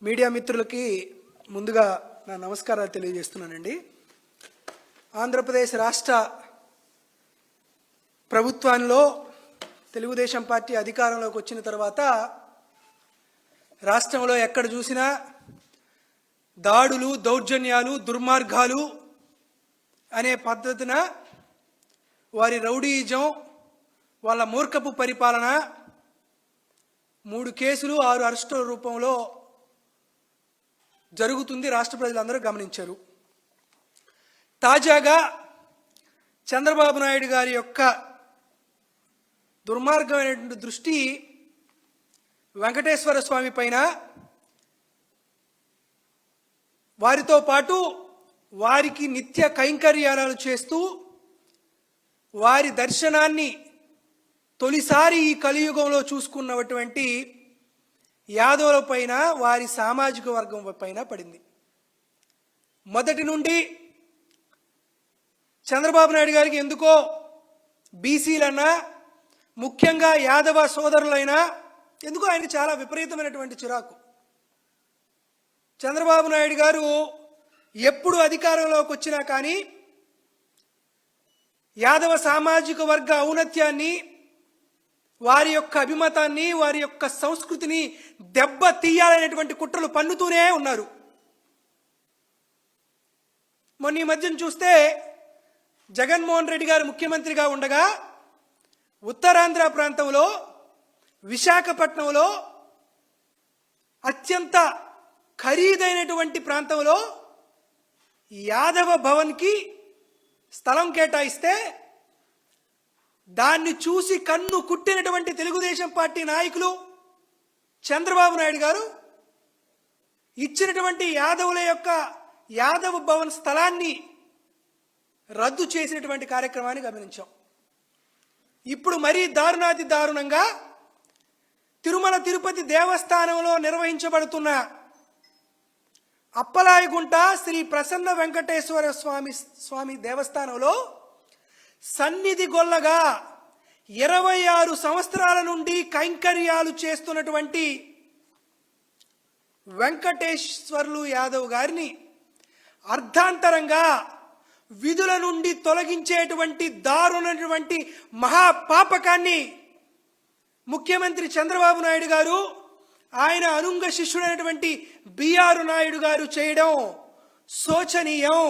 Media మిత్రులకి ముందుగా నా నమస్కారాలు తెలియజేస్తున్నానండి. ఆంధ్రప్రదేశ్ రాష్ట్ర ప్రభుత్వంలో తెలుగుదేశం పార్టీ అధికారంలోకి వచ్చిన తర్వాత రాష్ట్రంలో ఎక్కడ చూసినా దాడులు, దౌర్జన్యాలు, దుర్మార్గాలు అనే పద్ధతిన వారి రౌడీయిజం, వాళ్ళ మూర్ఖపు పరిపాలన 3 కేసులు 6 అరెస్టుల రూపంలో జరుగుతుంది. రాష్ట్ర ప్రజలందరూ గమనించారు. తాజాగా చంద్రబాబు నాయుడు గారి యొక్క దుర్మార్గమైనటువంటి దృష్టి వెంకటేశ్వర స్వామి పైన, వారితో పాటు వారికి నిత్య కైంకర్యాలు చేస్తూ వారి దర్శనాన్ని తొలిసారి ఈ కలియుగంలో చూసుకున్నటువంటి యాదవుల పైన, వారి సామాజిక వర్గం పైన పడింది. మొదటి నుండి చంద్రబాబు నాయుడు గారికి ఎందుకో బీసీలన్నా, ముఖ్యంగా యాదవ సోదరులైనా ఎందుకో ఆయన చాలా విపరీతమైనటువంటి చిరాకు. చంద్రబాబు నాయుడు గారు ఎప్పుడు అధికారంలోకి వచ్చినా కానీ యాదవ సామాజిక వర్గ ఔన్నత్యాన్ని, వారి యొక్క అభిమతాన్ని, వారి యొక్క సంస్కృతిని దెబ్బ తీయాలనేటువంటి కుట్రలు పన్నుతూనే ఉన్నారు. మొన్న ఈ మధ్యన చూస్తే జగన్మోహన్ రెడ్డి గారు ముఖ్యమంత్రిగా ఉండగా ఉత్తరాంధ్ర ప్రాంతంలో, విశాఖపట్నంలో అత్యంత ఖరీదైనటువంటి ప్రాంతంలో యాదవ భవన్కి స్థలం కేటాయిస్తే దాన్ని చూసి కన్ను కుట్టినటువంటి తెలుగుదేశం పార్టీ నాయకులు చంద్రబాబు నాయుడు గారు ఇచ్చినటువంటి యాదవుల యొక్క యాదవ భవన్ స్థలాన్ని రద్దు చేసినటువంటి కార్యక్రమాన్ని గమనించాం. ఇప్పుడు మరీ దారుణాతి దారుణంగా తిరుమల తిరుపతి దేవస్థానంలో నిర్వహించబడుతున్న అప్పలాయగుంట శ్రీ ప్రసన్న వెంకటేశ్వర స్వామి దేవస్థానంలో సన్నిధి గొల్లగా 26 సంవత్సరాల నుండి కైంకర్యాలు చేస్తున్నటువంటి వెంకటేశ్వర్లు యాదవ్ గారిని అర్ధాంతరంగా విధుల నుండి తొలగించేటువంటి దారుణమైనటువంటి మహాపాపకాన్ని ముఖ్యమంత్రి చంద్రబాబు నాయుడు గారు, ఆయన అనుంగ శిష్యుడైనటువంటి బిఆర్ నాయుడు గారు చేయడం శోచనీయం.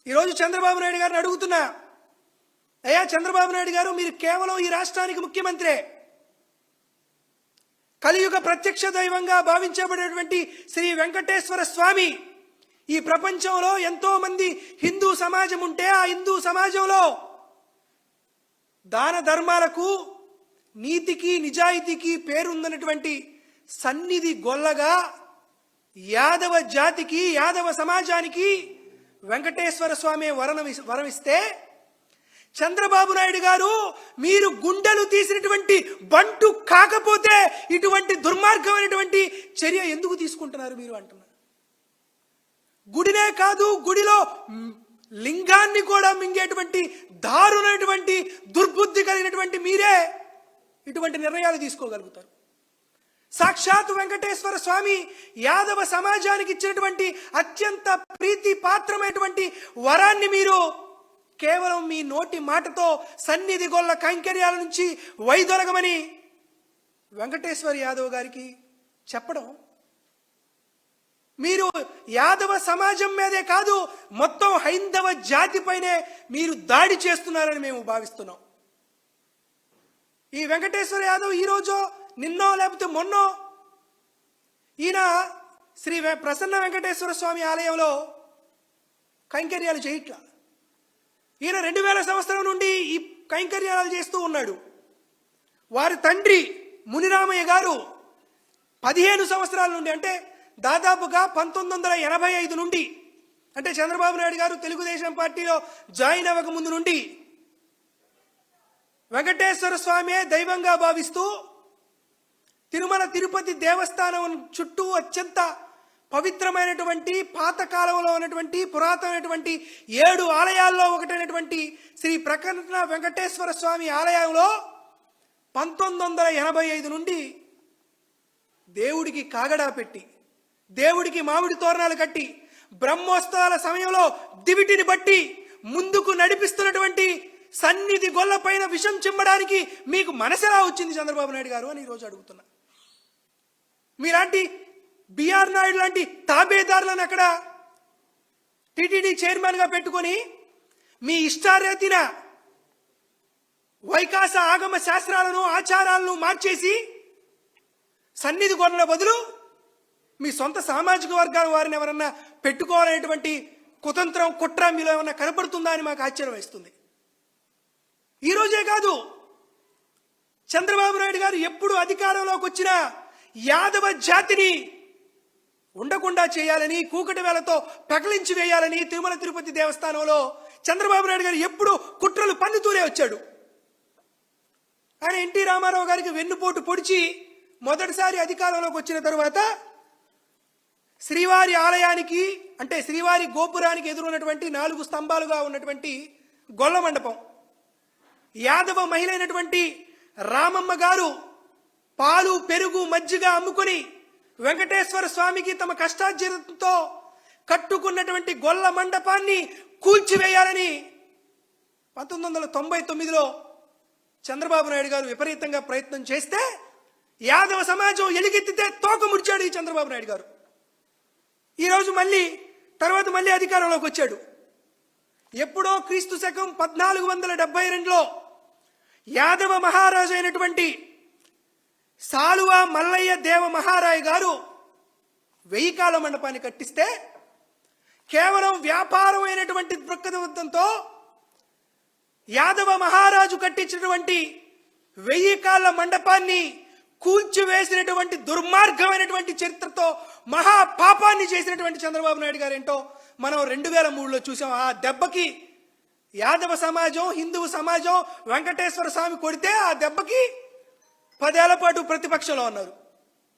ఈరోజు చంద్రబాబు నాయుడు గారిని అడుగుతున్నా, అయ్యా చంద్రబాబు నాయుడు గారు, మీరు కేవలం ఈ రాష్ట్రానికి ముఖ్యమంత్రే. కలియుగ ప్రత్యక్ష దైవంగా భావించబడేటువంటి శ్రీ వెంకటేశ్వర స్వామి ఈ ప్రపంచంలో ఎంతో మంది హిందూ సమాజం ఉంటే, ఆ హిందూ సమాజంలో దాన ధర్మాలకు, నీతికి, నిజాయితీకి పేరుందన్నటువంటి సన్నిధి గొల్లగా యాదవ జాతికి, యాదవ సమాజానికి వెంకటేశ్వర స్వామి వరమిస్తే, చంద్రబాబు నాయుడు గారు మీరు గుండెలు తీసినటువంటి బంటు కాకపోతే ఇటువంటి దుర్మార్గమైనటువంటి చర్య ఎందుకు తీసుకుంటున్నారు మీరు అంటున్నారు. గుడినే కాదు, గుడిలో లింగాన్ని కూడా మింగేటువంటి దారుణమైనటువంటి దుర్బుద్ధి కలిగినటువంటి మీరే ఇటువంటి నిర్ణయాలు తీసుకోగలుగుతారు. సాక్షాత్ వెంకటేశ్వర స్వామి యాదవ సమాజానికి ఇచ్చినటువంటి అత్యంత ప్రీతి పాత్రమైనటువంటి వరాన్ని మీరు కేవలం మీ నోటి మాటతో సన్నిధి గొల్ల కైంకర్యాల నుంచి వైదొలగమని వెంకటేశ్వర యాదవ్ గారికి చెప్పడం, మీరు యాదవ సమాజం మీదే కాదు మొత్తం హైందవ జాతిపైనే మీరు దాడి చేస్తున్నారని మేము భావిస్తున్నాం. ఈ వెంకటేశ్వర యాదవ్ ఈరోజు, నిన్నో లేకపోతే మొన్నో ఈయన శ్రీ ప్రసన్న వెంకటేశ్వర స్వామి ఆలయంలో కైంకర్యాలు చేయట్లా. ఈయన 2000 సంవత్సరం నుండి ఈ కైంకర్యాలు చేస్తూ ఉన్నాడు. వారి తండ్రి మునిరామయ్య గారు 15 సంవత్సరాల నుండి, అంటే దాదాపుగా 1985 నుండి, అంటే చంద్రబాబు నాయుడు గారు తెలుగుదేశం పార్టీలో జాయిన్ అవ్వక ముందు నుండి వెంకటేశ్వర స్వామి దైవంగా భావిస్తూ తిరుమల తిరుపతి దేవస్థానం చుట్టూ అత్యంత పవిత్రమైనటువంటి పాతకాలంలో ఉన్నటువంటి పురాతనమైనటువంటి 7 ఆలయాల్లో ఒకటైనటువంటి శ్రీ ప్రసన్న వెంకటేశ్వర స్వామి ఆలయంలో 1985 నుండి దేవుడికి కాగడా పెట్టి, దేవుడికి మామిడి తోరణాలు కట్టి, బ్రహ్మోత్సవాల సమయంలో దివిటిని బట్టి ముందుకు నడిపిస్తున్నటువంటి సన్నిధి గొల్ల పైన విషం చిమ్మడానికి మీకు మనసెలా వచ్చింది చంద్రబాబు నాయుడు గారు అని ఈరోజు అడుగుతున్నా. మీలాంటి బిఆర్ నాయుడు లాంటి తాబేదారులను అక్కడ టీటీడీ చైర్మన్గా పెట్టుకొని మీ ఇష్టారీతిన వైకాస ఆగమ శాస్త్రాలను ఆచారాలను మార్చేసి సన్నిధి గొర్రెల బదులు మీ సొంత సామాజిక వర్గాల వారిని ఎవరన్నా పెట్టుకోవాలనేటువంటి కుతంత్రం కుట్ర మీలో ఏమన్నా కనపడుతుందా అని మాకు ఆశ్చర్యం వేస్తుంది. ఈరోజే కాదు, చంద్రబాబు నాయుడు గారు ఎప్పుడు అధికారంలోకి వచ్చినా యాదవ జాతిని ఉండకుండా చేయాలని, కూకటి వేలతో పెకలించి వేయాలని తిరుమల తిరుపతి దేవస్థానంలో చంద్రబాబు నాయుడు గారు ఎప్పుడు కుట్రలు పన్నుతూనే వచ్చాడు. ఆయన ఎన్టీ రామారావు గారికి వెన్నుపోటు పొడిచి మొదటిసారి అధికారంలోకి వచ్చిన తరువాత శ్రీవారి ఆలయానికి, అంటే శ్రీవారి గోపురానికి ఎదురున్నటువంటి 4 స్తంభాలుగా ఉన్నటువంటి గొల్ల మండపం, యాదవ మహిళ అయినటువంటి రామమ్మ గారు పాలు పెరుగు మజ్జిగ అమ్ముకొని వెంకటేశ్వర స్వామికి తమ కష్టార్జితంతో కట్టుకున్నటువంటి గొల్ల మండపాన్ని కూల్చివేయాలని 1999లో చంద్రబాబు నాయుడు గారు విపరీతంగా ప్రయత్నం చేస్తే యాదవ సమాజం ఎలుగెత్తితే తోక ముడిచాడు ఈ చంద్రబాబు నాయుడు గారు. ఈరోజు తర్వాత మళ్ళీ అధికారంలోకి వచ్చాడు. ఎప్పుడో క్రీస్తు శకం 1472లో యాదవ మహారాజు అయినటువంటి సాలువ మల్లయ్య దేవ మహారాయ్ గారు 1000 కాల మండపాన్ని కట్టిస్తే కేవలం వ్యాపారం అయినటువంటి దృక్పథంతో యాదవ మహారాజు కట్టించినటువంటి 1000 కాళ్ళ మండపాన్ని కూల్చివేసినటువంటి దుర్మార్గమైనటువంటి చరిత్రతో మహాపాపాన్ని చేసినటువంటి చంద్రబాబు నాయుడు గారు ఏంటో మనం 2003లో చూసాం. ఆ దెబ్బకి యాదవ సమాజం, హిందువు సమాజం వెంకటేశ్వర స్వామి కొడితే ఆ దెబ్బకి 10 ఏళ్ల పాటు ప్రతిపక్షంలో ఉన్నారు.